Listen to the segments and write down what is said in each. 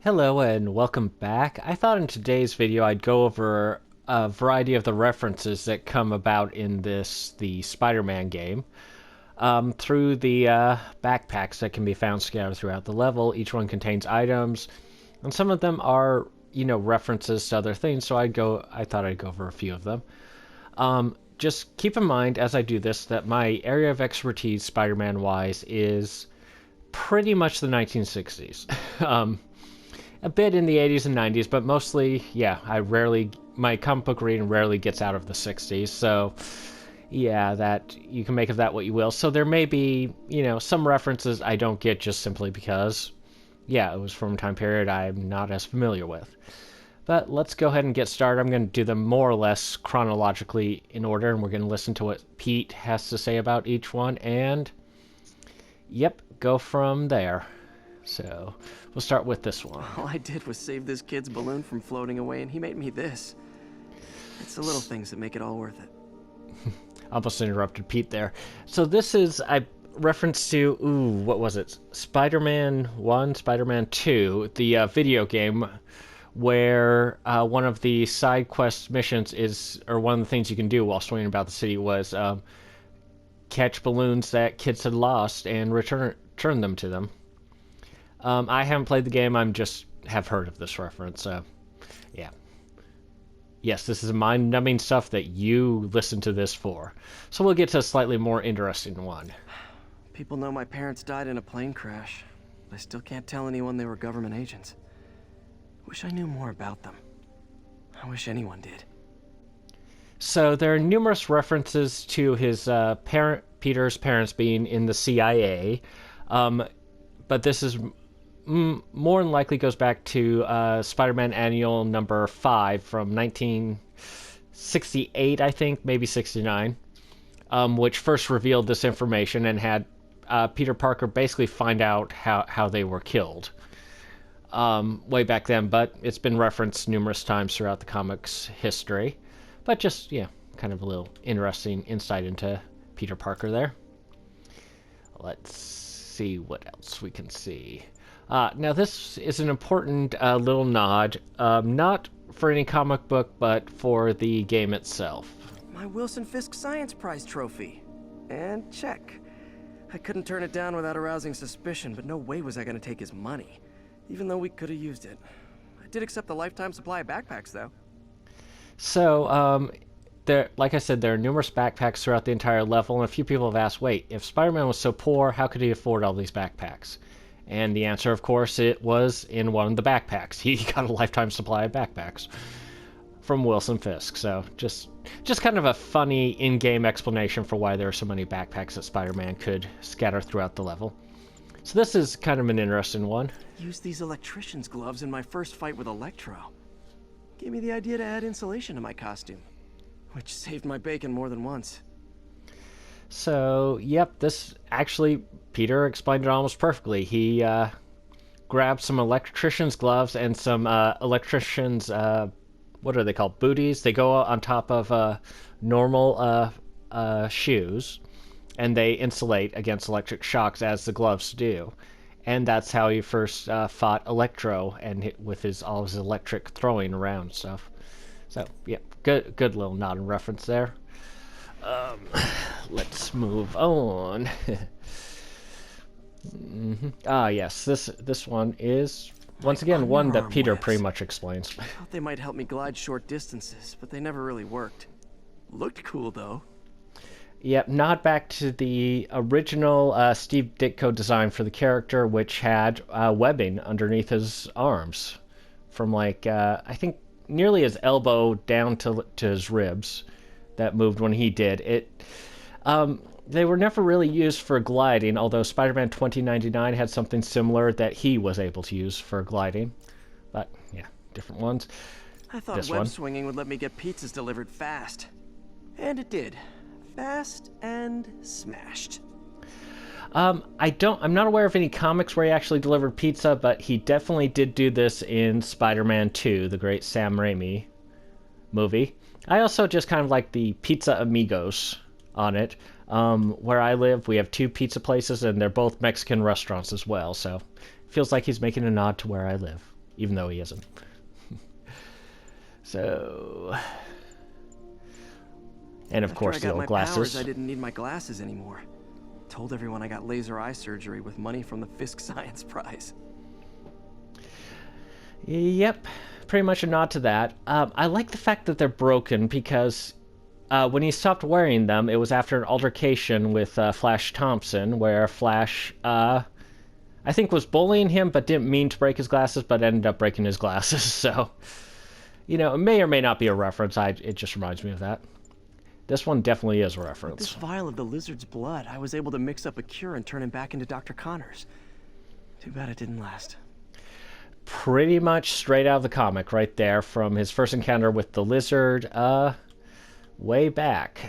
Hello and welcome back. I thought in today's video I'd go over a variety of the references that come about in the Spider-Man game through the backpacks that can be found scattered throughout the level. Each one contains items, and some of them are, references to other things, so I thought I'd go over a few of them. Just keep in mind as I do this that my area of expertise Spider-Man wise is pretty much the 1960s. A bit in the 80s and 90s, but mostly, yeah, my comic book reading rarely gets out of the 60s, so yeah, that you can make of that what you will. So there may be, some references I don't get just simply because, yeah, it was from a time period I'm not as familiar with. But let's go ahead and get started. I'm going to do them more or less chronologically in order, and we're going to listen to what Pete has to say about each one, and, yep, go from there. So, we'll start with this one. All I did was save this kid's balloon from floating away, and he made me this. It's the little things that make it all worth it. Almost interrupted Pete there. So this is a reference to, what was it? Spider-Man 1, Spider-Man 2, the video game, where one of the side quest missions or one of the things you can do while swinging about the city was catch balloons that kids had lost and return them to them. I haven't played the game, have heard of this reference, yeah. Yes, this is mind-numbing stuff that you listen to this for. So we'll get to a slightly more interesting one. People know my parents died in a plane crash, but I still can't tell anyone they were government agents. Wish I knew more about them. I wish anyone did. So there are numerous references to his Peter's parents being in the CIA, but this is more than likely goes back to Spider-Man Annual number 5 from 1968, I think, maybe 69, which first revealed this information and had Peter Parker basically find out how they were killed way back then, but it's been referenced numerous times throughout the comics history. But just, yeah, kind of a little interesting insight into Peter Parker there. Let's see what else we can see. Now, this is an important little nod, not for any comic book, but for the game itself. My Wilson Fisk Science Prize trophy. And check. I couldn't turn it down without arousing suspicion, but no way was I going to take his money, even though we could have used it. I did accept the lifetime supply of backpacks, though. So, like I said, there are numerous backpacks throughout the entire level, and a few people have asked, wait, if Spider-Man was so poor, how could he afford all these backpacks? And the answer, of course, it was in one of the backpacks. He got a lifetime supply of backpacks from Wilson Fisk. So just kind of a funny in-game explanation for why there are so many backpacks that Spider-Man could scatter throughout the level. So this is kind of an interesting one. Used these electricians' gloves in my first fight with Electro. Gave me the idea to add insulation to my costume, which saved my bacon more than once. So, yep, this actually, Peter explained it almost perfectly. He grabbed some electrician's gloves and some electrician's, what are they called, booties? They go on top of normal shoes, and they insulate against electric shocks as the gloves do. And that's how he first fought Electro and with all his electric throwing around stuff. So, yep, good little nod and reference there. Let's move on. Ah, yes, this one is, once again, one that Peter pretty much explains. I thought they might help me glide short distances, but they never really worked. Looked cool, though. Yep, nod back to the original Steve Ditko design for the character, which had webbing underneath his arms. From, I think, nearly his elbow down to his ribs. That moved when he did it. They were never really used for gliding, although Spider-Man 2099 had something similar that he was able to use for gliding. But yeah, different ones. I thought web swinging would let me get pizzas delivered fast, and it did. Fast and smashed. I'm not aware of any comics where he actually delivered pizza, but he definitely did do this in Spider-Man 2, the great Sam Raimi movie. I also just kind of like the Pizza Amigos on it. Where I live, we have 2 pizza places, and they're both Mexican restaurants as well, so feels like he's making a nod to where I live. even though he isn't. So, and of course the old glasses. Powers, I didn't need my glasses anymore. Told everyone I got laser eye surgery with money from the Fisk Science Prize. Yep, pretty much a nod to that. I like the fact that they're broken because when he stopped wearing them, it was after an altercation with Flash Thompson, where Flash, I think, was bullying him, but didn't mean to break his glasses, but ended up breaking his glasses. So, you know, it may or may not be a reference. It just reminds me of that. This one definitely is a reference. With this vial of the lizard's blood, I was able to mix up a cure and turn him back into Dr. Connors. Too bad it didn't last. Pretty much straight out of the comic right there from his first encounter with the lizard way back.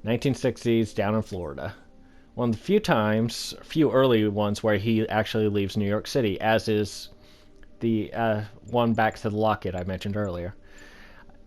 1960s down in Florida. One of the few early ones where he actually leaves New York City, as is the one back to the locket I mentioned earlier.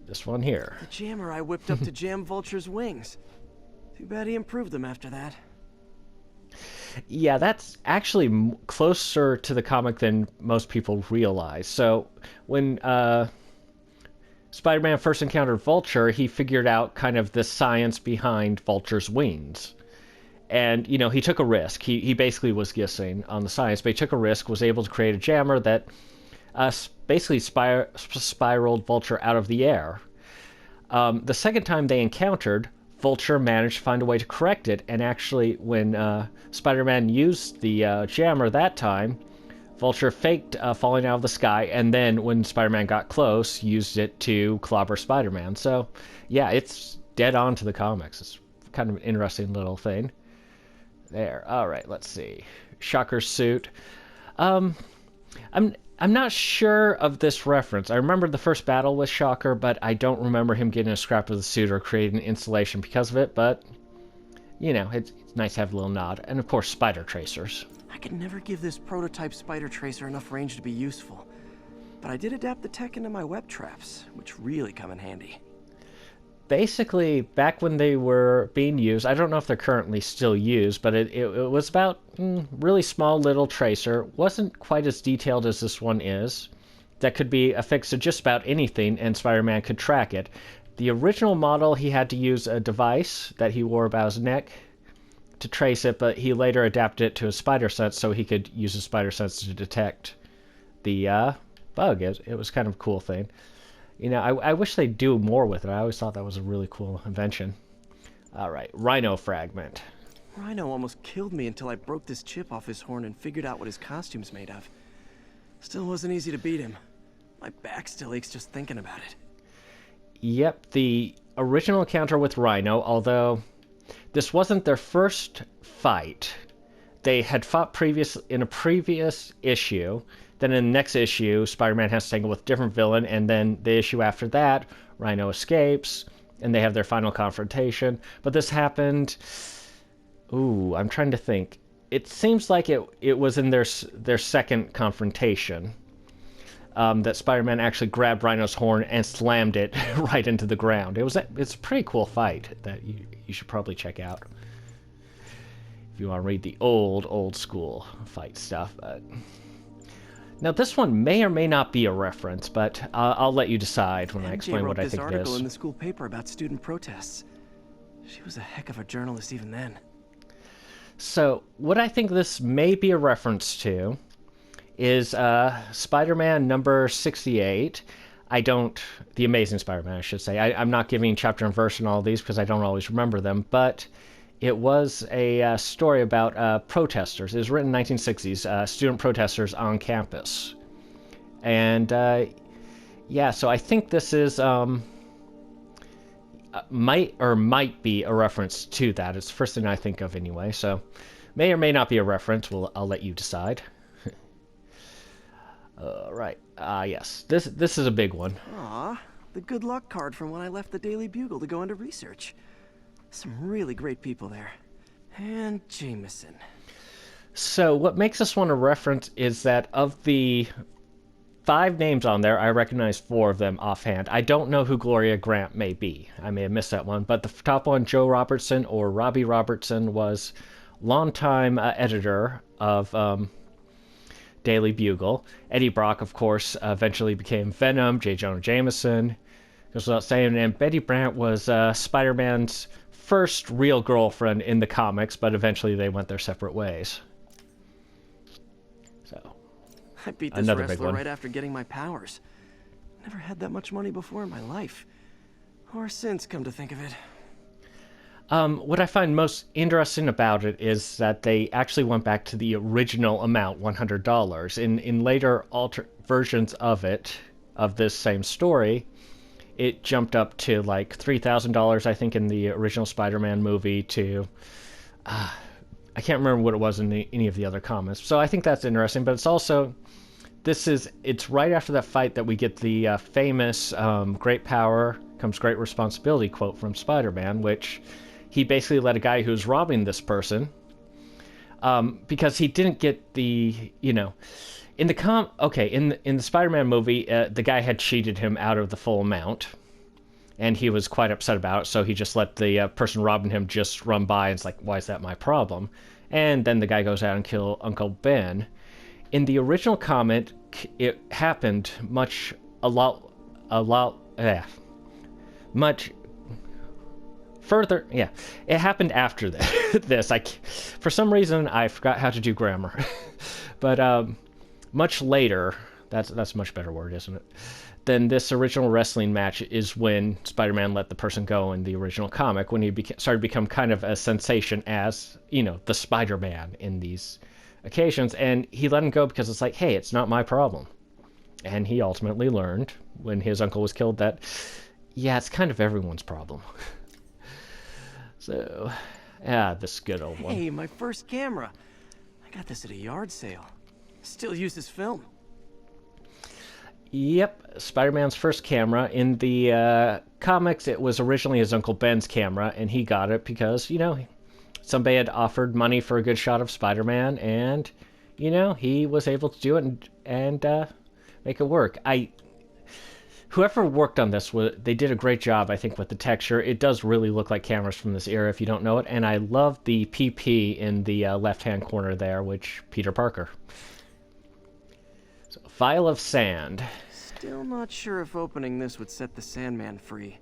This one here. The jammer I whipped up to jam Vulture's wings. Too bad he improved them after that. Yeah, that's actually closer to the comic than most people realize. So when Spider-Man first encountered Vulture, he figured out kind of the science behind Vulture's wings. And, you know, he took a risk. He basically was guessing on the science, but he took a risk, was able to create a jammer that basically spiraled Vulture out of the air. The second time they encountered, Vulture managed to find a way to correct it, and actually when Spider-Man used the jammer that time, Vulture faked falling out of the sky, and then when Spider-Man got close, used it to clobber Spider-Man. So, yeah, it's dead on to the comics. It's kind of an interesting little thing. There. All right, let's see. Shocker's suit. I'm not sure of this reference. I remember the first battle with Shocker, but I don't remember him getting a scrap of the suit or creating an installation because of it, but, you know, it's nice to have a little nod. And, of course, spider tracers. I could never give this prototype spider tracer enough range to be useful, but I did adapt the tech into my web traps, which really come in handy. Basically, back when they were being used, I don't know if they're currently still used, but it was about really small little tracer. Wasn't quite as detailed as this one is. That could be affixed to just about anything, and Spider-Man could track it. The original model, he had to use a device that he wore about his neck to trace it, but he later adapted it to a spider sense so he could use a spider sense to detect the bug. It was kind of a cool thing. You know, I wish they'd do more with it. I always thought that was a really cool invention. All right, Rhino fragment. Rhino almost killed me until I broke this chip off his horn and figured out what his costume's made of. Still wasn't easy to beat him. My back still aches just thinking about it. Yep, the original encounter with Rhino, although this wasn't their first fight. They had fought in a previous issue. Then in the next issue, Spider-Man has to tangle with a different villain, and then the issue after that, Rhino escapes, and they have their final confrontation. But this happened... Ooh, I'm trying to think. It seems like it was in their second confrontation that Spider-Man actually grabbed Rhino's horn and slammed it right into the ground. It's a pretty cool fight that you should probably check out if you want to read the old school fight stuff. But now this one may or may not be a reference, but I'll let you decide when I explain what I think it is. MJ wrote this article in the school paper about student protests. She was a heck of a journalist even then. So what I think this may be a reference to is Spider-Man number 68. The Amazing Spider-Man, I should say. I'm not giving chapter and verse in all of these because I don't always remember them, but it was a story about protesters. It was written in the 1960s, student protesters on campus. And, yeah, so I think this is, might be a reference to that. It's the first thing I think of anyway, so may or may not be a reference. I'll let you decide. Right. Yes. This is a big one. Aw, the good luck card from when I left the Daily Bugle to go into research. Some really great people there. And Jameson. So what makes this one a reference is that of the 5 names on there, I recognize 4 of them offhand. I don't know who Gloria Grant may be. I may have missed that one. But the top one, Joe Robertson, or Robbie Robertson, was longtime editor of Daily Bugle. Eddie Brock, of course, eventually became Venom. J. Jonah Jameson goes without saying. And Betty Brant was Spider-Man's first real girlfriend in the comics, but eventually they went their separate ways. So, I beat this wrestler right after getting my powers. Never had that much money before in my life. Or since, come to think of it. What I find most interesting about it is that they actually went back to the original amount, $100. In later versions of this same story, it jumped up to like $3,000, I think, in the original Spider-Man movie to... I can't remember what it was in any of the other comics. So I think that's interesting, but it's also... It's right after that fight that we get the famous great power comes great responsibility quote from Spider-Man, which he basically let a guy who's robbing this person, because he didn't get the, in the Spider-Man movie, the guy had cheated him out of the full amount, and he was quite upset about it, so he just let the person robbing him just run by, and it's like, why is that my problem? And then the guy goes out and kills Uncle Ben. In the original comic, it happened much further. Yeah, it happened after this. For some reason, I forgot how to do grammar. But much later, that's a much better word, isn't it? Then this original wrestling match is when Spider-Man let the person go in the original comic, when he started to become kind of a sensation as, the Spider-Man in these occasions, and he let him go because it's like, hey, it's not my problem. And he ultimately learned when his uncle was killed that, yeah, it's kind of everyone's problem. So, this good old one. Hey, my first camera. I got this at a yard sale. Still use this film. Yep, Spider-Man's first camera. In the comics, it was originally his Uncle Ben's camera, and he got it because, somebody had offered money for a good shot of Spider-Man, and, he was able to do it and make it work. Whoever worked on this, they did a great job, I think, with the texture. It does really look like cameras from this era, if you don't know it, and I love the PP in the left-hand corner there, which Peter Parker. So, Vial of Sand. Still not sure if opening this would set the Sandman free,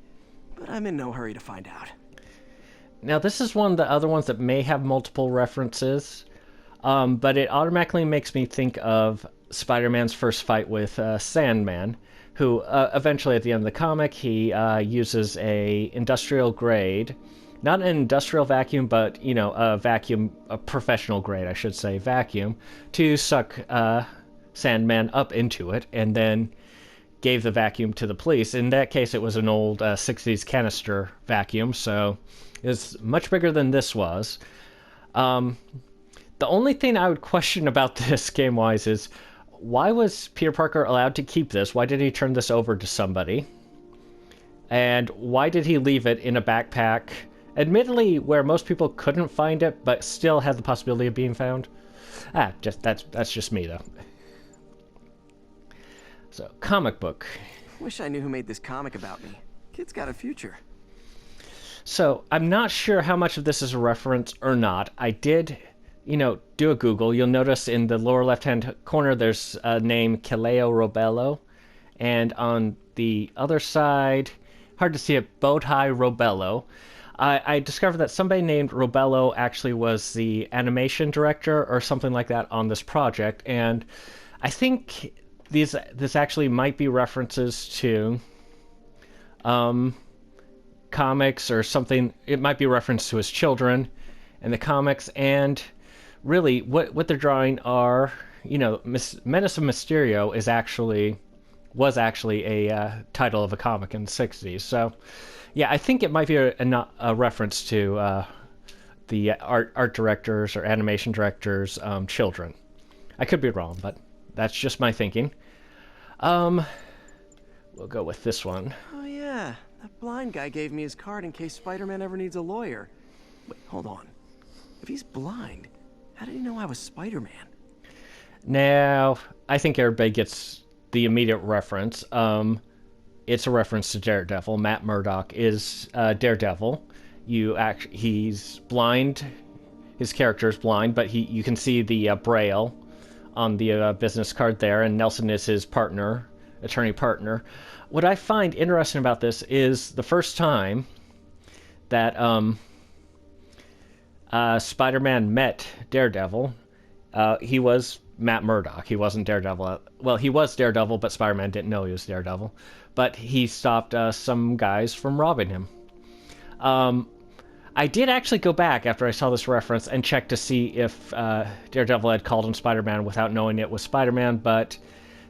but I'm in no hurry to find out. Now, this is one of the other ones that may have multiple references, but it automatically makes me think of Spider-Man's first fight with Sandman, who eventually, at the end of the comic, he uses a industrial grade, not an industrial vacuum, but, a vacuum, a professional grade, I should say, vacuum, to suck Sandman up into it, and then gave the vacuum to the police. In that case, it was an old 60s canister vacuum, so it's much bigger than this was. The only thing I would question about this game-wise is, why was Peter Parker allowed to keep this? Why did he turn this over to somebody? And why did he leave it in a backpack, admittedly where most people couldn't find it, but still had the possibility of being found? That's just me, though. So, comic book. Wish I knew who made this comic about me. Kid's got a future. So, I'm not sure how much of this is a reference or not. I did, do a Google. You'll notice in the lower left-hand corner there's a name, Caleo Robello. And on the other side, hard to see it, Bowtie Robello. I discovered that somebody named Robello actually was the animation director or something like that on this project. And I think this actually might be references to comics or something. It might be reference to his children in the comics, and really what they're drawing are, Menace of Mysterio was actually a title of a comic in the 60s. So yeah, I think it might be a reference to the art directors or animation directors' children. I could be wrong, but that's just my thinking. We'll go with this one. Oh yeah, that blind guy gave me his card in case Spider-Man ever needs a lawyer. Wait, hold on. If he's blind, how did he know I was Spider-Man? Now, I think everybody gets the immediate reference. It's a reference to Daredevil. Matt Murdock is Daredevil. He's blind. His character is blind, but you can see the braille on the business card there, and Nelson is his partner, attorney partner. What I find interesting about this is the first time that Spider-Man met Daredevil, he was Matt Murdock. He wasn't Daredevil. Well, he was Daredevil, but Spider-Man didn't know he was Daredevil. But he stopped some guys from robbing him. I did actually go back after I saw this reference and check to see if Daredevil had called him Spider-Man without knowing it was Spider-Man, but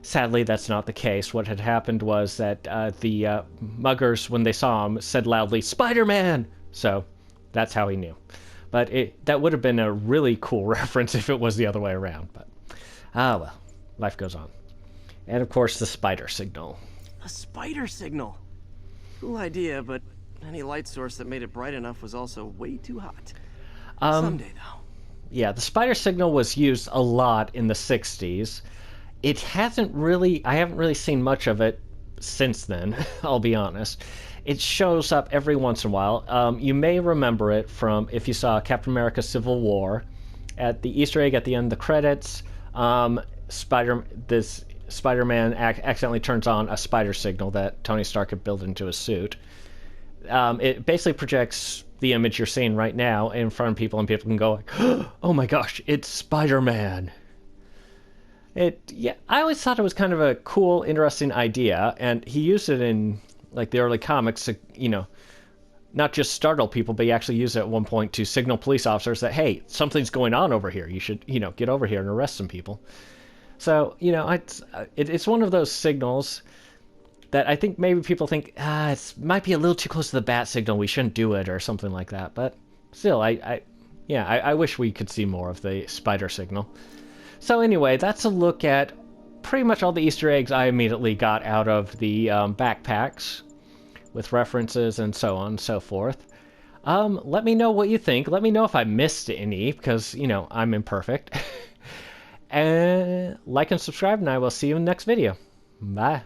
sadly that's not the case. What had happened was that the muggers, when they saw him, said loudly, "Spider-Man!" So that's how he knew. But that would have been a really cool reference if it was the other way around. But, well, life goes on. And, of course, the spider signal. A spider signal? Cool idea, but any light source that made it bright enough was also way too hot. Someday, though. Yeah, the spider signal was used a lot in the 60s. I haven't really seen much of it since then, I'll be honest. It shows up every once in a while. You may remember it from if you saw Captain America Civil War. At the Easter egg at the end of the credits, Spider-Man accidentally turns on a spider signal that Tony Stark had built into his suit. It basically projects the image you're seeing right now in front of people, and people can go like, "Oh my gosh, it's Spider-Man!" I always thought it was kind of a cool, interesting idea, and he used it in like the early comics to, not just startle people, but he actually used it at one point to signal police officers that, hey, something's going on over here. You should, get over here and arrest some people. So, it's one of those signals that I think maybe people think, it might be a little too close to the bat signal. We shouldn't do it or something like that. But still, I wish we could see more of the spider signal. So anyway, that's a look at pretty much all the Easter eggs I immediately got out of the backpacks with references and so on and so forth. Let me know what you think. Let me know if I missed any, because, I'm imperfect. And like and subscribe, and I will see you in the next video. Bye.